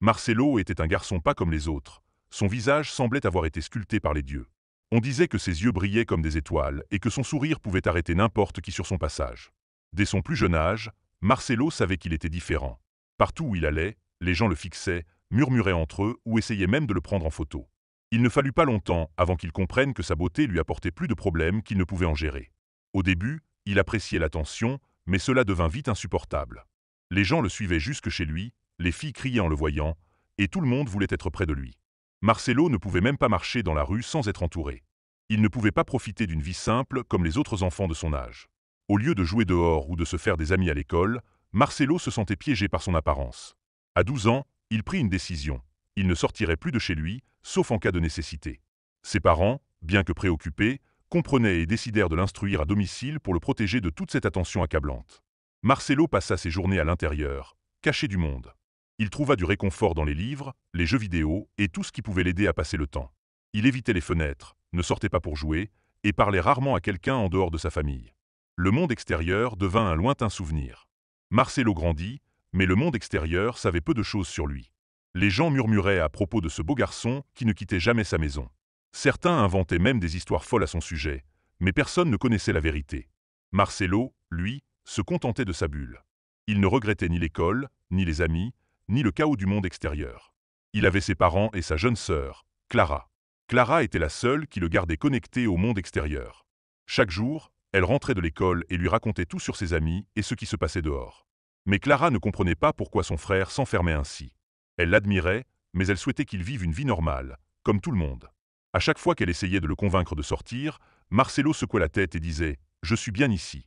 Marcelo était un garçon pas comme les autres. Son visage semblait avoir été sculpté par les dieux. On disait que ses yeux brillaient comme des étoiles et que son sourire pouvait arrêter n'importe qui sur son passage. Dès son plus jeune âge, Marcelo savait qu'il était différent. Partout où il allait, les gens le fixaient, murmuraient entre eux ou essayaient même de le prendre en photo. Il ne fallut pas longtemps avant qu'il comprenne que sa beauté lui apportait plus de problèmes qu'il ne pouvait en gérer. Au début, il appréciait l'attention, mais cela devint vite insupportable. Les gens le suivaient jusque chez lui, les filles criaient en le voyant, et tout le monde voulait être près de lui. Marcelo ne pouvait même pas marcher dans la rue sans être entouré. Il ne pouvait pas profiter d'une vie simple comme les autres enfants de son âge. Au lieu de jouer dehors ou de se faire des amis à l'école, Marcelo se sentait piégé par son apparence. À 12 ans, il prit une décision. Il ne sortirait plus de chez lui, sauf en cas de nécessité. Ses parents, bien que préoccupés, comprenaient et décidèrent de l'instruire à domicile pour le protéger de toute cette attention accablante. Marcelo passa ses journées à l'intérieur, caché du monde. Il trouva du réconfort dans les livres, les jeux vidéo et tout ce qui pouvait l'aider à passer le temps. Il évitait les fenêtres, ne sortait pas pour jouer et parlait rarement à quelqu'un en dehors de sa famille. Le monde extérieur devint un lointain souvenir. Marcelo grandit, mais le monde extérieur savait peu de choses sur lui. Les gens murmuraient à propos de ce beau garçon qui ne quittait jamais sa maison. Certains inventaient même des histoires folles à son sujet, mais personne ne connaissait la vérité. Marcelo, lui, se contentait de sa bulle. Il ne regrettait ni l'école, ni les amis, ni le chaos du monde extérieur. Il avait ses parents et sa jeune sœur, Clara. Clara était la seule qui le gardait connecté au monde extérieur. Chaque jour, elle rentrait de l'école et lui racontait tout sur ses amis et ce qui se passait dehors. Mais Clara ne comprenait pas pourquoi son frère s'enfermait ainsi. Elle l'admirait, mais elle souhaitait qu'il vive une vie normale, comme tout le monde. À chaque fois qu'elle essayait de le convaincre de sortir, Marcelo secouait la tête et disait « Je suis bien ici ».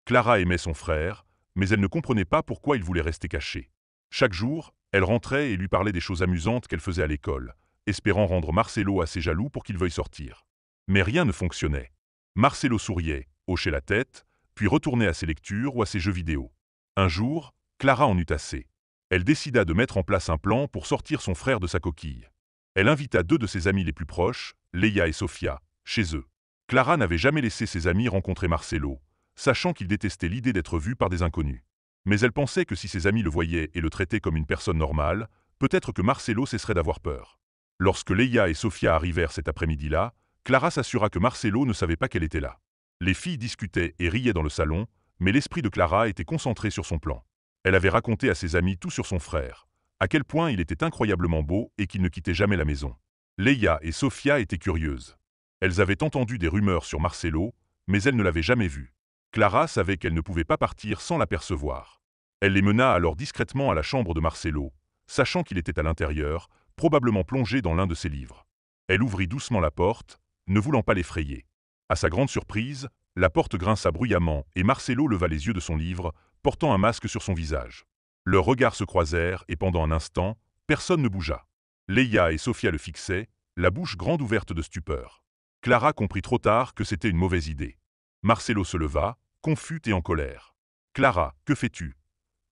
Clara aimait son frère, mais elle ne comprenait pas pourquoi il voulait rester caché. Chaque jour, elle rentrait et lui parlait des choses amusantes qu'elle faisait à l'école, espérant rendre Marcelo assez jaloux pour qu'il veuille sortir. Mais rien ne fonctionnait. Marcelo souriait, hochait la tête, puis retournait à ses lectures ou à ses jeux vidéo. Un jour, Clara en eut assez. Elle décida de mettre en place un plan pour sortir son frère de sa coquille. Elle invita deux de ses amies les plus proches, Leia et Sofia, chez eux. Clara n'avait jamais laissé ses amis rencontrer Marcelo, sachant qu'il détestait l'idée d'être vu par des inconnus. Mais elle pensait que si ses amis le voyaient et le traitaient comme une personne normale, peut-être que Marcelo cesserait d'avoir peur. Lorsque Leia et Sofia arrivèrent cet après-midi-là, Clara s'assura que Marcelo ne savait pas qu'elle était là. Les filles discutaient et riaient dans le salon, mais l'esprit de Clara était concentré sur son plan. Elle avait raconté à ses amis tout sur son frère, à quel point il était incroyablement beau et qu'il ne quittait jamais la maison. Leia et Sofia étaient curieuses. Elles avaient entendu des rumeurs sur Marcelo, mais elles ne l'avaient jamais vu. Clara savait qu'elle ne pouvait pas partir sans l'apercevoir. Elle les mena alors discrètement à la chambre de Marcelo, sachant qu'il était à l'intérieur, probablement plongé dans l'un de ses livres. Elle ouvrit doucement la porte, ne voulant pas l'effrayer. À sa grande surprise, la porte grinça bruyamment et Marcelo leva les yeux de son livre, portant un masque sur son visage. Leurs regards se croisèrent et pendant un instant, personne ne bougea. Leia et Sofia le fixaient, la bouche grande ouverte de stupeur. Clara comprit trop tard que c'était une mauvaise idée. Marcelo se leva, confus et en colère. « Clara, que fais-tu »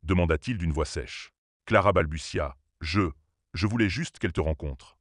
demanda-t-il d'une voix sèche. Clara balbutia. « Je voulais juste qu'elle te rencontre. »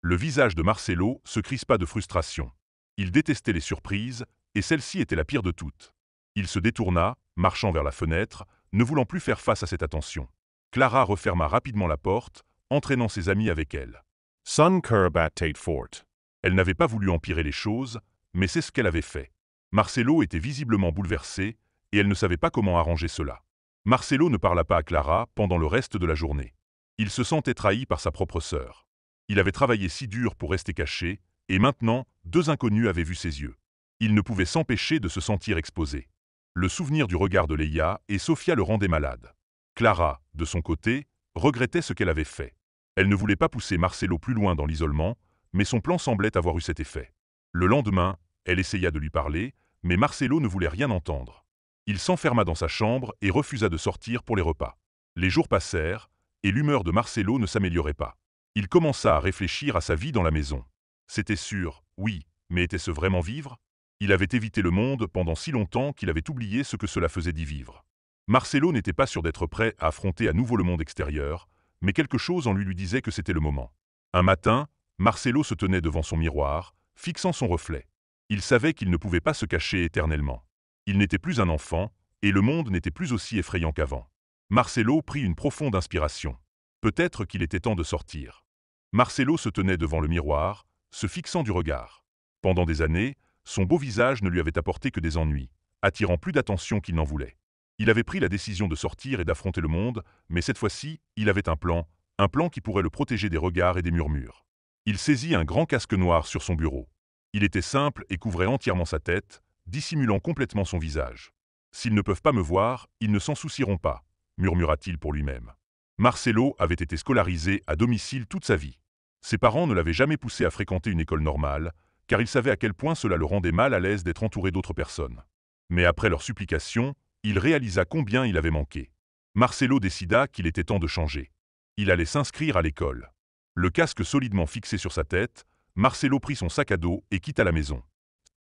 Le visage de Marcelo se crispa de frustration. Il détestait les surprises, et celle-ci était la pire de toutes. Il se détourna, marchant vers la fenêtre, ne voulant plus faire face à cette attention. Clara referma rapidement la porte, entraînant ses amis avec elle. Sun Kurabat Tate Fort. Elle n'avait pas voulu empirer les choses, mais c'est ce qu'elle avait fait. Marcelo était visiblement bouleversé, et elle ne savait pas comment arranger cela. Marcelo ne parla pas à Clara pendant le reste de la journée. Il se sentait trahi par sa propre sœur. Il avait travaillé si dur pour rester caché, et maintenant, deux inconnus avaient vu ses yeux. Il ne pouvait s'empêcher de se sentir exposé. Le souvenir du regard de Leia et Sofia le rendait malade. Clara, de son côté, regrettait ce qu'elle avait fait. Elle ne voulait pas pousser Marcelo plus loin dans l'isolement, mais son plan semblait avoir eu cet effet. Le lendemain, elle essaya de lui parler, mais Marcelo ne voulait rien entendre. Il s'enferma dans sa chambre et refusa de sortir pour les repas. Les jours passèrent, et l'humeur de Marcelo ne s'améliorait pas. Il commença à réfléchir à sa vie dans la maison. C'était sûr, oui, mais était-ce vraiment vivre? Il avait évité le monde pendant si longtemps qu'il avait oublié ce que cela faisait d'y vivre. Marcelo n'était pas sûr d'être prêt à affronter à nouveau le monde extérieur, mais quelque chose en lui disait que c'était le moment. Un matin, Marcelo se tenait devant son miroir, fixant son reflet. Il savait qu'il ne pouvait pas se cacher éternellement. Il n'était plus un enfant, et le monde n'était plus aussi effrayant qu'avant. Marcelo prit une profonde inspiration. Peut-être qu'il était temps de sortir. Marcelo se tenait devant le miroir, se fixant du regard. Pendant des années, son beau visage ne lui avait apporté que des ennuis, attirant plus d'attention qu'il n'en voulait. Il avait pris la décision de sortir et d'affronter le monde, mais cette fois-ci, il avait un plan qui pourrait le protéger des regards et des murmures. Il saisit un grand casque noir sur son bureau. Il était simple et couvrait entièrement sa tête, dissimulant complètement son visage. « S'ils ne peuvent pas me voir, ils ne s'en soucieront pas », murmura-t-il pour lui-même. Marcelo avait été scolarisé à domicile toute sa vie. Ses parents ne l'avaient jamais poussé à fréquenter une école normale, car ils savaient à quel point cela le rendait mal à l'aise d'être entouré d'autres personnes. Mais après leur supplication, il réalisa combien il avait manqué. Marcelo décida qu'il était temps de changer. Il allait s'inscrire à l'école. Le casque solidement fixé sur sa tête, Marcelo prit son sac à dos et quitta la maison.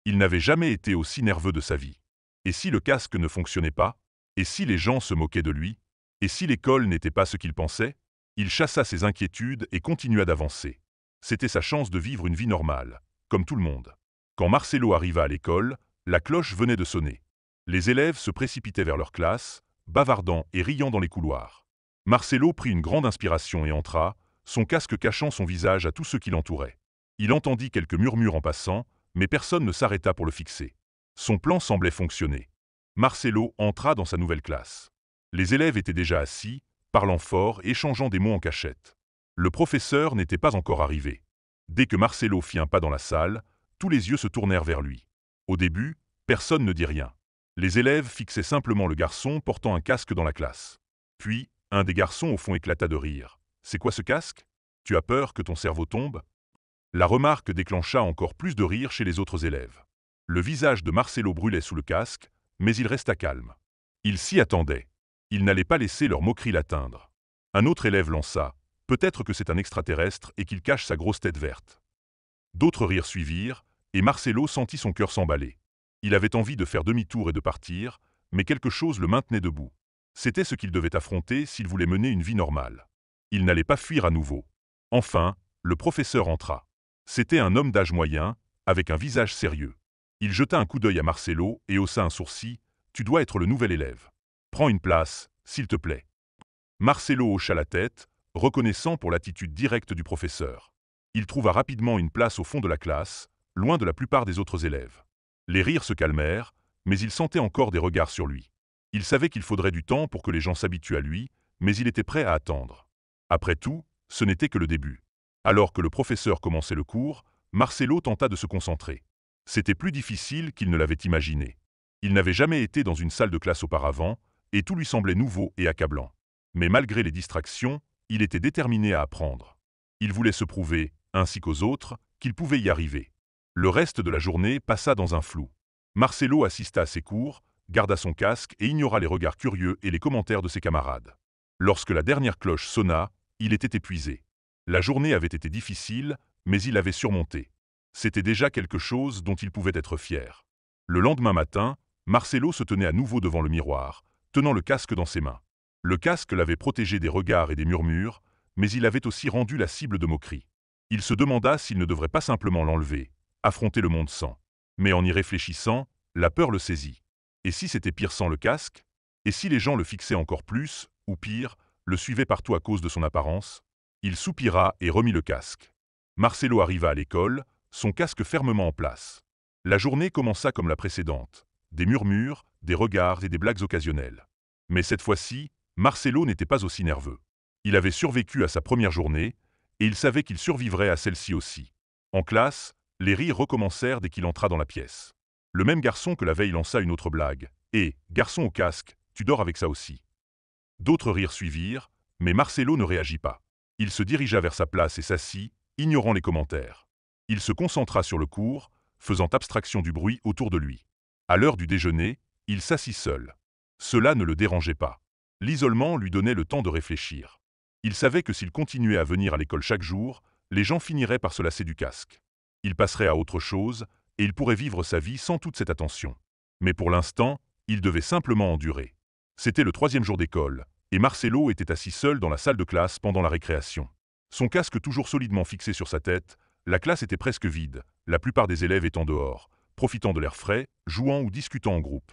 Il n'avait jamais été aussi nerveux de sa vie. Et si le casque ne fonctionnait pas? Et si les gens se moquaient de lui? Et si l'école n'était pas ce qu'il pensait? Il chassa ses inquiétudes et continua d'avancer. C'était sa chance de vivre une vie normale, comme tout le monde. Quand Marcelo arriva à l'école, la cloche venait de sonner. Les élèves se précipitaient vers leur classe, bavardant et riant dans les couloirs. Marcelo prit une grande inspiration et entra, son casque cachant son visage à tous ceux qui l'entouraient. Il entendit quelques murmures en passant, mais personne ne s'arrêta pour le fixer. Son plan semblait fonctionner. Marcelo entra dans sa nouvelle classe. Les élèves étaient déjà assis, parlant fort et échangeant des mots en cachette. Le professeur n'était pas encore arrivé. Dès que Marcelo fit un pas dans la salle, tous les yeux se tournèrent vers lui. Au début, personne ne dit rien. Les élèves fixaient simplement le garçon portant un casque dans la classe. Puis, un des garçons au fond éclata de rire. « C'est quoi ce casque? Tu as peur que ton cerveau tombe ?» La remarque déclencha encore plus de rire chez les autres élèves. Le visage de Marcelo brûlait sous le casque, mais il resta calme. Il s'y attendait. Il n'allait pas laisser leur moquerie l'atteindre. Un autre élève lança « Peut-être que c'est un extraterrestre et qu'il cache sa grosse tête verte. » D'autres rires suivirent, et Marcelo sentit son cœur s'emballer. Il avait envie de faire demi-tour et de partir, mais quelque chose le maintenait debout. C'était ce qu'il devait affronter s'il voulait mener une vie normale. Il n'allait pas fuir à nouveau. Enfin, le professeur entra. C'était un homme d'âge moyen, avec un visage sérieux. Il jeta un coup d'œil à Marcelo et haussa un sourcil. « Tu dois être le nouvel élève. Prends une place, s'il te plaît. » Marcelo hocha la tête, reconnaissant pour l'attitude directe du professeur. Il trouva rapidement une place au fond de la classe, loin de la plupart des autres élèves. Les rires se calmèrent, mais il sentait encore des regards sur lui. Il savait qu'il faudrait du temps pour que les gens s'habituent à lui, mais il était prêt à attendre. Après tout, ce n'était que le début. Alors que le professeur commençait le cours, Marcelo tenta de se concentrer. C'était plus difficile qu'il ne l'avait imaginé. Il n'avait jamais été dans une salle de classe auparavant, et tout lui semblait nouveau et accablant. Mais malgré les distractions, il était déterminé à apprendre. Il voulait se prouver, ainsi qu'aux autres, qu'il pouvait y arriver. Le reste de la journée passa dans un flou. Marcelo assista à ses cours, garda son casque et ignora les regards curieux et les commentaires de ses camarades. Lorsque la dernière cloche sonna, il était épuisé. La journée avait été difficile, mais il l'avait surmontée. C'était déjà quelque chose dont il pouvait être fier. Le lendemain matin, Marcelo se tenait à nouveau devant le miroir, tenant le casque dans ses mains. Le casque l'avait protégé des regards et des murmures, mais il avait aussi rendu la cible de moqueries. Il se demanda s'il ne devrait pas simplement l'enlever, affronter le monde sans. Mais en y réfléchissant, la peur le saisit. Et si c'était pire sans le casque? Et si les gens le fixaient encore plus, ou pire, le suivaient partout à cause de son apparence? Il soupira et remit le casque. Marcelo arriva à l'école, son casque fermement en place. La journée commença comme la précédente. Des murmures, des regards et des blagues occasionnelles. Mais cette fois-ci, Marcelo n'était pas aussi nerveux. Il avait survécu à sa première journée, et il savait qu'il survivrait à celle-ci aussi. En classe, les rires recommencèrent dès qu'il entra dans la pièce. Le même garçon que la veille lança une autre blague. « Hé, garçon au casque, tu dors avec ça aussi ?» D'autres rires suivirent, mais Marcelo ne réagit pas. Il se dirigea vers sa place et s'assit, ignorant les commentaires. Il se concentra sur le cours, faisant abstraction du bruit autour de lui. À l'heure du déjeuner, il s'assit seul. Cela ne le dérangeait pas. L'isolement lui donnait le temps de réfléchir. Il savait que s'il continuait à venir à l'école chaque jour, les gens finiraient par se lasser du casque. Il passerait à autre chose, et il pourrait vivre sa vie sans toute cette attention. Mais pour l'instant, il devait simplement endurer. C'était le 3e jour d'école, et Marcelo était assis seul dans la salle de classe pendant la récréation. Son casque toujours solidement fixé sur sa tête, la classe était presque vide, la plupart des élèves étant dehors, profitant de l'air frais, jouant ou discutant en groupe.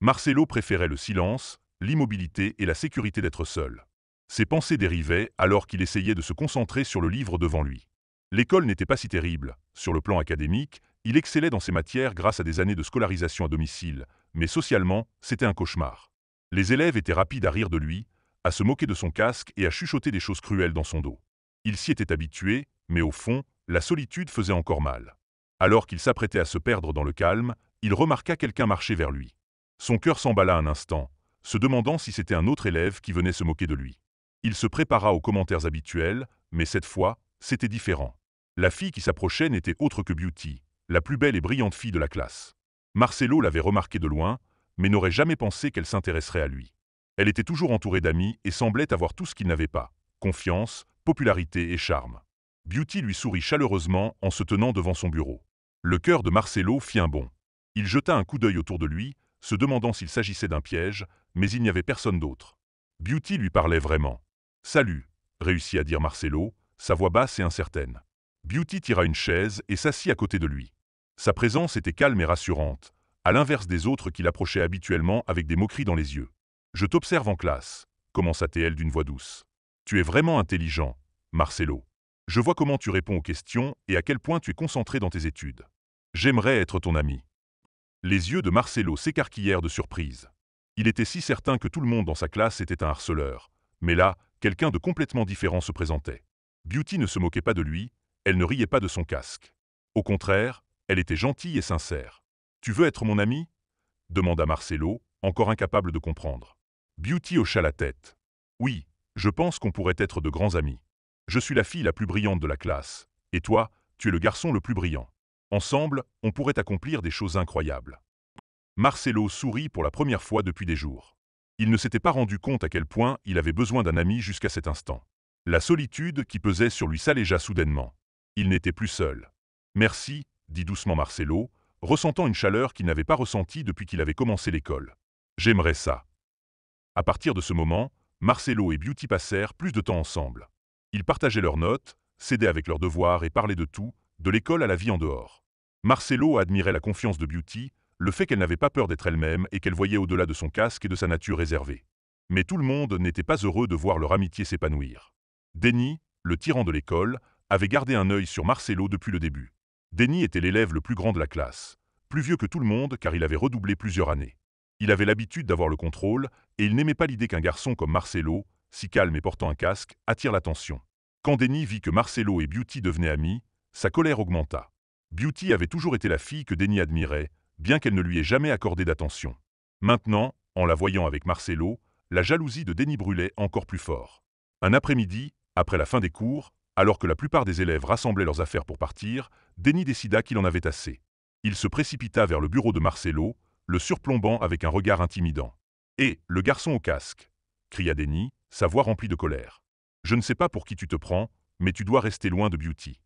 Marcelo préférait le silence, l'immobilité et la sécurité d'être seul. Ses pensées dérivaient alors qu'il essayait de se concentrer sur le livre devant lui. L'école n'était pas si terrible. Sur le plan académique, il excellait dans ses matières grâce à des années de scolarisation à domicile, mais socialement, c'était un cauchemar. Les élèves étaient rapides à rire de lui, à se moquer de son casque et à chuchoter des choses cruelles dans son dos. Il s'y était habitué, mais au fond, la solitude faisait encore mal. Alors qu'il s'apprêtait à se perdre dans le calme, il remarqua quelqu'un marcher vers lui. Son cœur s'emballa un instant, se demandant si c'était un autre élève qui venait se moquer de lui. Il se prépara aux commentaires habituels, mais cette fois, c'était différent. La fille qui s'approchait n'était autre que Beauty, la plus belle et brillante fille de la classe. Marcelo l'avait remarquée de loin, mais n'aurait jamais pensé qu'elle s'intéresserait à lui. Elle était toujours entourée d'amis et semblait avoir tout ce qu'il n'avait pas: confiance, popularité et charme. Beauty lui sourit chaleureusement en se tenant devant son bureau. Le cœur de Marcelo fit un bond. Il jeta un coup d'œil autour de lui, se demandant s'il s'agissait d'un piège, mais il n'y avait personne d'autre. Beauty lui parlait vraiment. « Salut », réussit à dire Marcelo, sa voix basse et incertaine. Beauty tira une chaise et s'assit à côté de lui. Sa présence était calme et rassurante, à l'inverse des autres qui l'approchaient habituellement avec des moqueries dans les yeux. « Je t'observe en classe », commença-t-elle d'une voix douce. « Tu es vraiment intelligent, Marcelo. Je vois comment tu réponds aux questions et à quel point tu es concentré dans tes études. J'aimerais être ton ami. » Les yeux de Marcelo s'écarquillèrent de surprise. Il était si certain que tout le monde dans sa classe était un harceleur. Mais là, quelqu'un de complètement différent se présentait. Beauty ne se moquait pas de lui, elle ne riait pas de son casque. Au contraire, elle était gentille et sincère. « Tu veux être mon ami ?» demanda Marcelo, encore incapable de comprendre. Beauty hocha la tête. « Oui, je pense qu'on pourrait être de grands amis. Je suis la fille la plus brillante de la classe, et toi, tu es le garçon le plus brillant. Ensemble, on pourrait accomplir des choses incroyables. » Marcelo sourit pour la première fois depuis des jours. Il ne s'était pas rendu compte à quel point il avait besoin d'un ami jusqu'à cet instant. La solitude qui pesait sur lui s'allégea soudainement. Il n'était plus seul. « Merci », dit doucement Marcelo, ressentant une chaleur qu'il n'avait pas ressentie depuis qu'il avait commencé l'école. « J'aimerais ça. » À partir de ce moment, Marcelo et Beauty passèrent plus de temps ensemble. Ils partageaient leurs notes, s'aidaient avec leurs devoirs et parlaient de tout, de l'école à la vie en dehors. Marcelo admirait la confiance de Beauty, le fait qu'elle n'avait pas peur d'être elle-même et qu'elle voyait au-delà de son casque et de sa nature réservée. Mais tout le monde n'était pas heureux de voir leur amitié s'épanouir. Denny, le tyran de l'école, avait gardé un œil sur Marcelo depuis le début. Denny était l'élève le plus grand de la classe, plus vieux que tout le monde car il avait redoublé plusieurs années. Il avait l'habitude d'avoir le contrôle et il n'aimait pas l'idée qu'un garçon comme Marcelo, si calme et portant un casque, attire l'attention. Quand Denny vit que Marcelo et Beauty devenaient amis, sa colère augmenta. Beauty avait toujours été la fille que Denny admirait, bien qu'elle ne lui ait jamais accordé d'attention. Maintenant, en la voyant avec Marcelo, la jalousie de Denny brûlait encore plus fort. Un après-midi, après la fin des cours, alors que la plupart des élèves rassemblaient leurs affaires pour partir, Denny décida qu'il en avait assez. Il se précipita vers le bureau de Marcelo, le surplombant avec un regard intimidant. « Hé, le garçon au casque !» cria Denny, sa voix remplie de colère. « Je ne sais pas pour qui tu te prends, mais tu dois rester loin de Beauty. »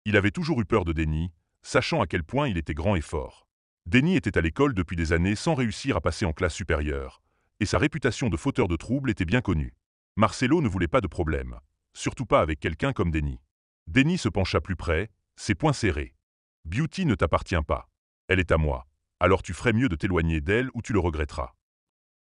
Il avait toujours eu peur de Denny, sachant à quel point il était grand et fort. Denny était à l'école depuis des années sans réussir à passer en classe supérieure, et sa réputation de fauteur de troubles était bien connue. Marcelo ne voulait pas de problème, surtout pas avec quelqu'un comme Denny. Denny se pencha plus près, ses poings serrés. « Beauty ne t'appartient pas. Elle est à moi. Alors tu ferais mieux de t'éloigner d'elle ou tu le regretteras. »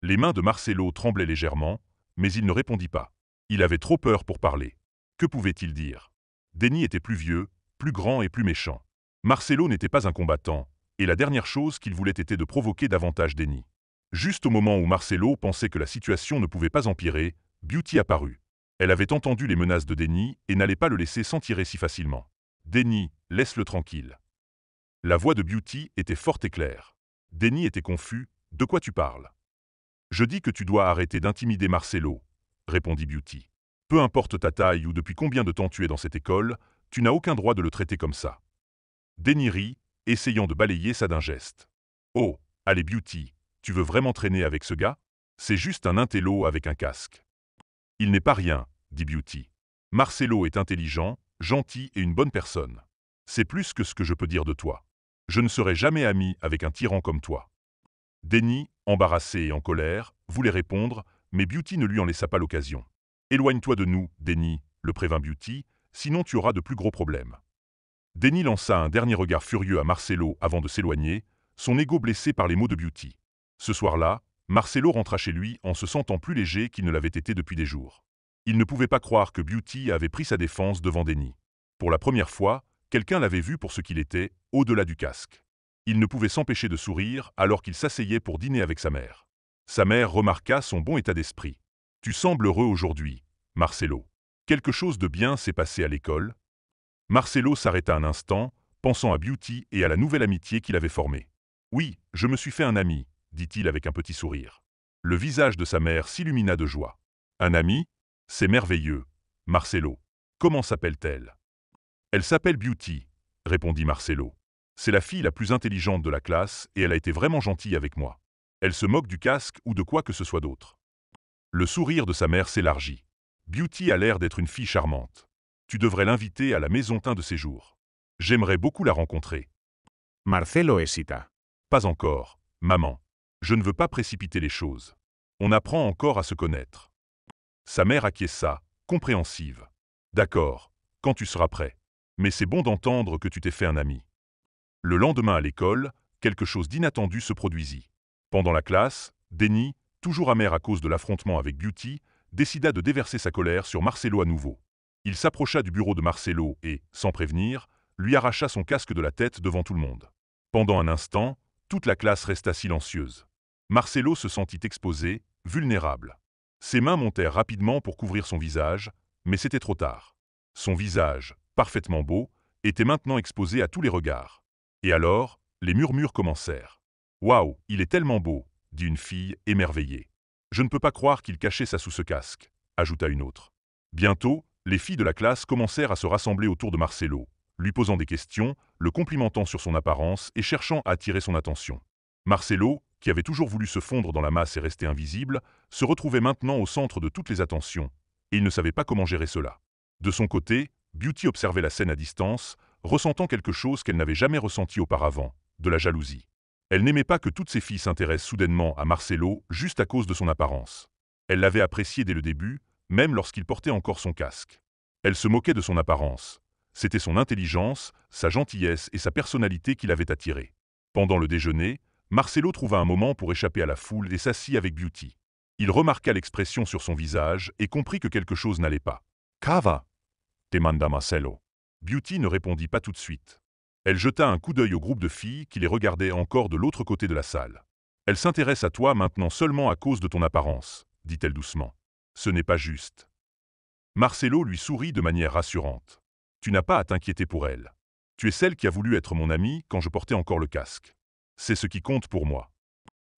Les mains de Marcelo tremblaient légèrement, mais il ne répondit pas. Il avait trop peur pour parler. Que pouvait-il dire? Denny était plus vieux, plus grand et plus méchant. Marcelo n'était pas un combattant, et la dernière chose qu'il voulait était de provoquer davantage Denny. Juste au moment où Marcelo pensait que la situation ne pouvait pas empirer, Beauty apparut. Elle avait entendu les menaces de Denny et n'allait pas le laisser s'en tirer si facilement. « Denny, laisse-le tranquille. » La voix de Beauty était forte et claire. Denny était confus. « De quoi tu parles ?»« Je dis que tu dois arrêter d'intimider Marcelo, » répondit Beauty. « Peu importe ta taille ou depuis combien de temps tu es dans cette école, tu n'as aucun droit de le traiter comme ça. » Denny rit, essayant de balayer ça d'un geste. « Oh, allez Beauty, tu veux vraiment traîner avec ce gars? C'est juste un intello avec un casque. »« Il n'est pas rien, » dit Beauty. « Marcelo est intelligent, gentil et une bonne personne. C'est plus que ce que je peux dire de toi. Je ne serai jamais ami avec un tyran comme toi. » Denny, embarrassé et en colère, voulait répondre, mais Beauty ne lui en laissa pas l'occasion. « Éloigne-toi de nous, Denny, » le prévint Beauty, « sinon tu auras de plus gros problèmes. » Denny lança un dernier regard furieux à Marcelo avant de s'éloigner, son ego blessé par les mots de Beauty. Ce soir-là, Marcelo rentra chez lui en se sentant plus léger qu'il ne l'avait été depuis des jours. Il ne pouvait pas croire que Beauty avait pris sa défense devant Denny. Pour la première fois, quelqu'un l'avait vu pour ce qu'il était, au-delà du casque. Il ne pouvait s'empêcher de sourire alors qu'il s'asseyait pour dîner avec sa mère. Sa mère remarqua son bon état d'esprit. « Tu sembles heureux aujourd'hui, Marcelo. Quelque chose de bien s'est passé à l'école ?» Marcelo s'arrêta un instant, pensant à Beauty et à la nouvelle amitié qu'il avait formée. « Oui, je me suis fait un ami, » dit-il avec un petit sourire. Le visage de sa mère s'illumina de joie. « Un ami? C'est merveilleux. Marcelo, comment s'appelle-t-elle » ? « Elle s'appelle Beauty, » répondit Marcelo. « C'est la fille la plus intelligente de la classe et elle a été vraiment gentille avec moi. Elle se moque du casque ou de quoi que ce soit d'autre. » Le sourire de sa mère s'élargit. « Beauty a l'air d'être une fille charmante. Tu devrais l'inviter à la maison un de ces jours. J'aimerais beaucoup la rencontrer. » Marcelo hesita. « Pas encore, maman. Je ne veux pas précipiter les choses. On apprend encore à se connaître. » Sa mère acquiesça, compréhensive. « D'accord, quand tu seras prêt. Mais c'est bon d'entendre que tu t'es fait un ami. » Le lendemain à l'école, quelque chose d'inattendu se produisit. Pendant la classe, Denny, toujours amer à cause de l'affrontement avec Beauty, décida de déverser sa colère sur Marcelo à nouveau. Il s'approcha du bureau de Marcelo et, sans prévenir, lui arracha son casque de la tête devant tout le monde. Pendant un instant, toute la classe resta silencieuse. Marcelo se sentit exposé, vulnérable. Ses mains montèrent rapidement pour couvrir son visage, mais c'était trop tard. Son visage, parfaitement beau, était maintenant exposé à tous les regards. Et alors, les murmures commencèrent. « Waouh, il est tellement beau !» dit une fille, émerveillée. « Je ne peux pas croire qu'il cachait ça sous ce casque », ajouta une autre. Bientôt, les filles de la classe commencèrent à se rassembler autour de Marcelo, lui posant des questions, le complimentant sur son apparence et cherchant à attirer son attention. Marcelo, qui avait toujours voulu se fondre dans la masse et rester invisible, se retrouvait maintenant au centre de toutes les attentions, et il ne savait pas comment gérer cela. De son côté, Beauty observait la scène à distance, ressentant quelque chose qu'elle n'avait jamais ressenti auparavant, de la jalousie. Elle n'aimait pas que toutes ces filles s'intéressent soudainement à Marcelo juste à cause de son apparence. Elle l'avait apprécié dès le début, même lorsqu'il portait encore son casque. Elle se moquait de son apparence. C'était son intelligence, sa gentillesse et sa personnalité qui l'avaient attiré. Pendant le déjeuner, Marcelo trouva un moment pour échapper à la foule et s'assit avec Beauty. Il remarqua l'expression sur son visage et comprit que quelque chose n'allait pas. « Cava » demanda Marcelo. Beauty ne répondit pas tout de suite. Elle jeta un coup d'œil au groupe de filles qui les regardaient encore de l'autre côté de la salle. « Elle s'intéresse à toi maintenant seulement à cause de ton apparence, » dit-elle doucement. « Ce n'est pas juste. » Marcelo lui sourit de manière rassurante. « Tu n'as pas à t'inquiéter pour elle. Tu es celle qui a voulu être mon amie quand je portais encore le casque. C'est ce qui compte pour moi. »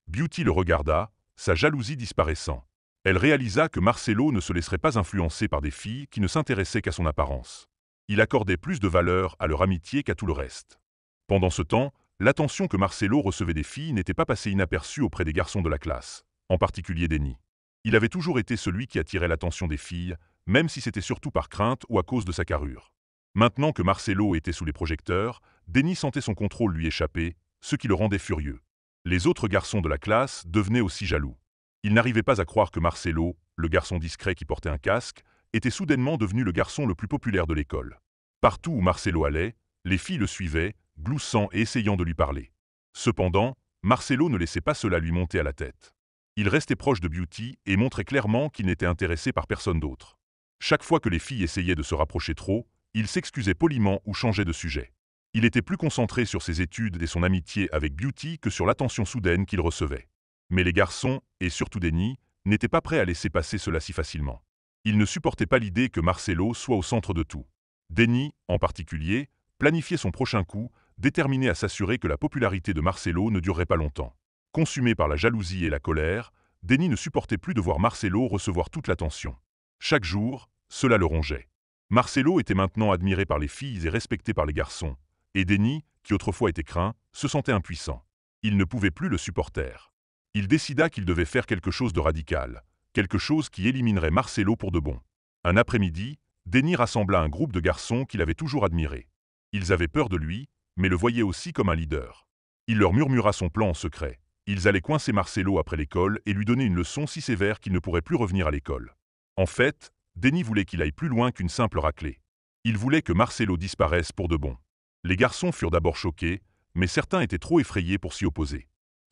Beauty le regarda, sa jalousie disparaissant. Elle réalisa que Marcelo ne se laisserait pas influencer par des filles qui ne s'intéressaient qu'à son apparence. Il accordait plus de valeur à leur amitié qu'à tout le reste. Pendant ce temps, l'attention que Marcelo recevait des filles n'était pas passée inaperçue auprès des garçons de la classe, en particulier Denny. Il avait toujours été celui qui attirait l'attention des filles, même si c'était surtout par crainte ou à cause de sa carrure. Maintenant que Marcelo était sous les projecteurs, Denny sentait son contrôle lui échapper, ce qui le rendait furieux. Les autres garçons de la classe devenaient aussi jaloux. Ils n'arrivaient pas à croire que Marcelo, le garçon discret qui portait un casque, était soudainement devenu le garçon le plus populaire de l'école. Partout où Marcelo allait, les filles le suivaient, gloussant et essayant de lui parler. Cependant, Marcelo ne laissait pas cela lui monter à la tête. Il restait proche de Beauty et montrait clairement qu'il n'était intéressé par personne d'autre. Chaque fois que les filles essayaient de se rapprocher trop, il s'excusait poliment ou changeait de sujet. Il était plus concentré sur ses études et son amitié avec Beauty que sur l'attention soudaine qu'il recevait. Mais les garçons, et surtout Denny, n'étaient pas prêts à laisser passer cela si facilement. Ils ne supportaient pas l'idée que Marcelo soit au centre de tout. Denny, en particulier, planifiait son prochain coup, déterminé à s'assurer que la popularité de Marcelo ne durerait pas longtemps. Consumé par la jalousie et la colère, Denny ne supportait plus de voir Marcelo recevoir toute l'attention. Chaque jour, cela le rongeait. Marcelo était maintenant admiré par les filles et respecté par les garçons, et Denny, qui autrefois était craint, se sentait impuissant. Il ne pouvait plus le supporter. Il décida qu'il devait faire quelque chose de radical, quelque chose qui éliminerait Marcelo pour de bon. Un après-midi, Denny rassembla un groupe de garçons qu'il avait toujours admirés. Ils avaient peur de lui, mais le voyaient aussi comme un leader. Il leur murmura son plan en secret. Ils allaient coincer Marcelo après l'école et lui donner une leçon si sévère qu'il ne pourrait plus revenir à l'école. En fait, Denny voulait qu'il aille plus loin qu'une simple raclée. Il voulait que Marcelo disparaisse pour de bon. Les garçons furent d'abord choqués, mais certains étaient trop effrayés pour s'y opposer.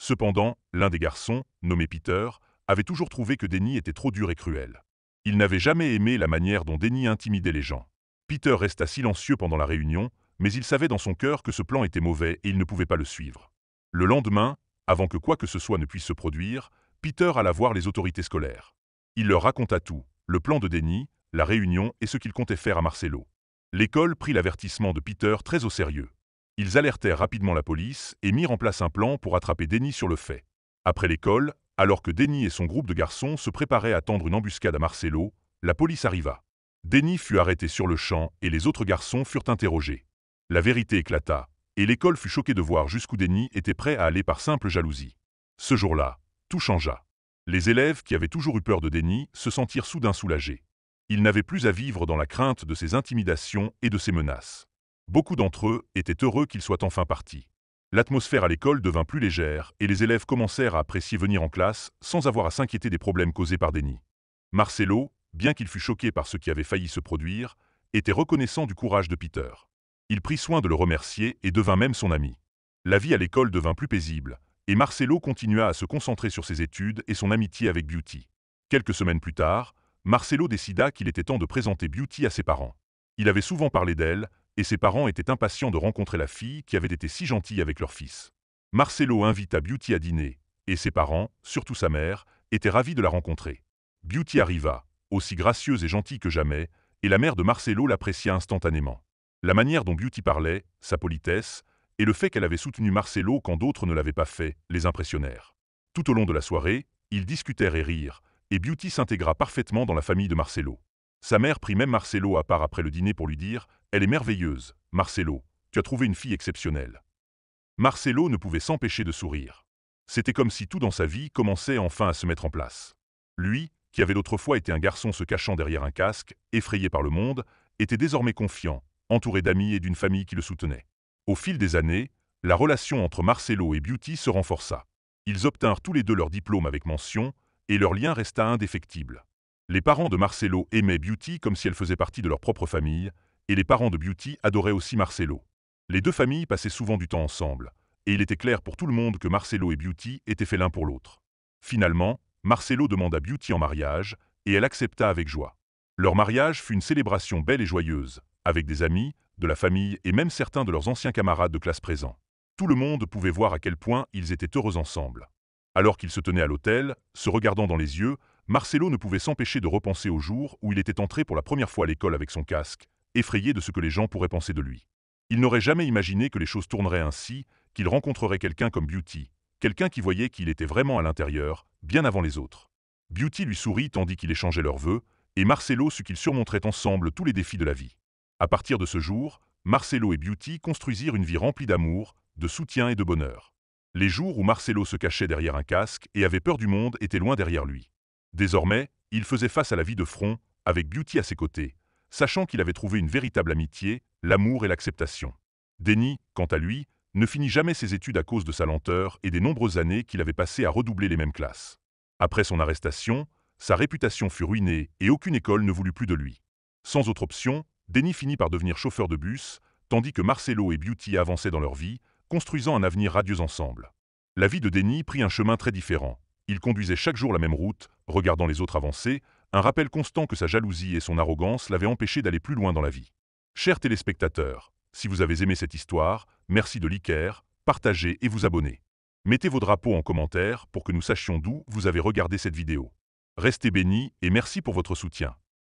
Cependant, l'un des garçons, nommé Peter, avait toujours trouvé que Denny était trop dur et cruel. Il n'avait jamais aimé la manière dont Denny intimidait les gens. Peter resta silencieux pendant la réunion, mais il savait dans son cœur que ce plan était mauvais et il ne pouvait pas le suivre. Le lendemain, avant que quoi que ce soit ne puisse se produire, Peter alla voir les autorités scolaires. Il leur raconta tout, le plan de Denny, la réunion et ce qu'il comptait faire à Marcello. L'école prit l'avertissement de Peter très au sérieux. Ils alertèrent rapidement la police et mirent en place un plan pour attraper Denny sur le fait. Après l'école, alors que Denny et son groupe de garçons se préparaient à tendre une embuscade à Marcello, la police arriva. Denny fut arrêté sur le champ et les autres garçons furent interrogés. La vérité éclata, et l'école fut choquée de voir jusqu'où Denny était prêt à aller par simple jalousie. Ce jour-là, tout changea. Les élèves qui avaient toujours eu peur de Denny se sentirent soudain soulagés. Ils n'avaient plus à vivre dans la crainte de ses intimidations et de ses menaces. Beaucoup d'entre eux étaient heureux qu'il soit enfin parti. L'atmosphère à l'école devint plus légère et les élèves commencèrent à apprécier venir en classe sans avoir à s'inquiéter des problèmes causés par Denny. Marcello, bien qu'il fût choqué par ce qui avait failli se produire, était reconnaissant du courage de Peter. Il prit soin de le remercier et devint même son ami. La vie à l'école devint plus paisible, et Marcello continua à se concentrer sur ses études et son amitié avec Beauty. Quelques semaines plus tard, Marcello décida qu'il était temps de présenter Beauty à ses parents. Il avait souvent parlé d'elle, et ses parents étaient impatients de rencontrer la fille qui avait été si gentille avec leur fils. Marcello invita Beauty à dîner, et ses parents, surtout sa mère, étaient ravis de la rencontrer. Beauty arriva, aussi gracieuse et gentille que jamais, et la mère de Marcello l'apprécia instantanément. La manière dont Beauty parlait, sa politesse, et le fait qu'elle avait soutenu Marcello quand d'autres ne l'avaient pas fait, les impressionnèrent. Tout au long de la soirée, ils discutèrent et rirent, et Beauty s'intégra parfaitement dans la famille de Marcello. Sa mère prit même Marcello à part après le dîner pour lui dire « Elle est merveilleuse, Marcello, tu as trouvé une fille exceptionnelle. » Marcello ne pouvait s'empêcher de sourire. C'était comme si tout dans sa vie commençait enfin à se mettre en place. Lui, qui avait autrefois été un garçon se cachant derrière un casque, effrayé par le monde, était désormais confiant, entouré d'amis et d'une famille qui le soutenait. Au fil des années, la relation entre Marcello et Beauty se renforça. Ils obtinrent tous les deux leur diplôme avec mention, et leur lien resta indéfectible. Les parents de Marcello aimaient Beauty comme si elle faisait partie de leur propre famille, et les parents de Beauty adoraient aussi Marcello. Les deux familles passaient souvent du temps ensemble, et il était clair pour tout le monde que Marcello et Beauty étaient faits l'un pour l'autre. Finalement, Marcello demanda Beauty en mariage, et elle accepta avec joie. Leur mariage fut une célébration belle et joyeuse, avec des amis, de la famille et même certains de leurs anciens camarades de classe présents. Tout le monde pouvait voir à quel point ils étaient heureux ensemble. Alors qu'ils se tenaient à l'autel, se regardant dans les yeux, Marcello ne pouvait s'empêcher de repenser au jour où il était entré pour la première fois à l'école avec son casque, effrayé de ce que les gens pourraient penser de lui. Il n'aurait jamais imaginé que les choses tourneraient ainsi, qu'il rencontrerait quelqu'un comme Beauty, quelqu'un qui voyait qu'il était vraiment à l'intérieur, bien avant les autres. Beauty lui sourit tandis qu'il échangeait leurs vœux, et Marcello sut qu'ils surmonteraient ensemble tous les défis de la vie. À partir de ce jour, Marcello et Beauty construisirent une vie remplie d'amour, de soutien et de bonheur. Les jours où Marcello se cachait derrière un casque et avait peur du monde étaient loin derrière lui. Désormais, il faisait face à la vie de front, avec Beauty à ses côtés, sachant qu'il avait trouvé une véritable amitié, l'amour et l'acceptation. Denny, quant à lui, ne finit jamais ses études à cause de sa lenteur et des nombreuses années qu'il avait passées à redoubler les mêmes classes. Après son arrestation, sa réputation fut ruinée et aucune école ne voulut plus de lui. Sans autre option, Denny finit par devenir chauffeur de bus, tandis que Marcello et Beauty avançaient dans leur vie, construisant un avenir radieux ensemble. La vie de Denny prit un chemin très différent. Il conduisait chaque jour la même route, regardant les autres avancer, un rappel constant que sa jalousie et son arrogance l'avaient empêché d'aller plus loin dans la vie. Chers téléspectateurs, si vous avez aimé cette histoire, merci de liker, partager et vous abonner. Mettez vos drapeaux en commentaire pour que nous sachions d'où vous avez regardé cette vidéo. Restez bénis et merci pour votre soutien.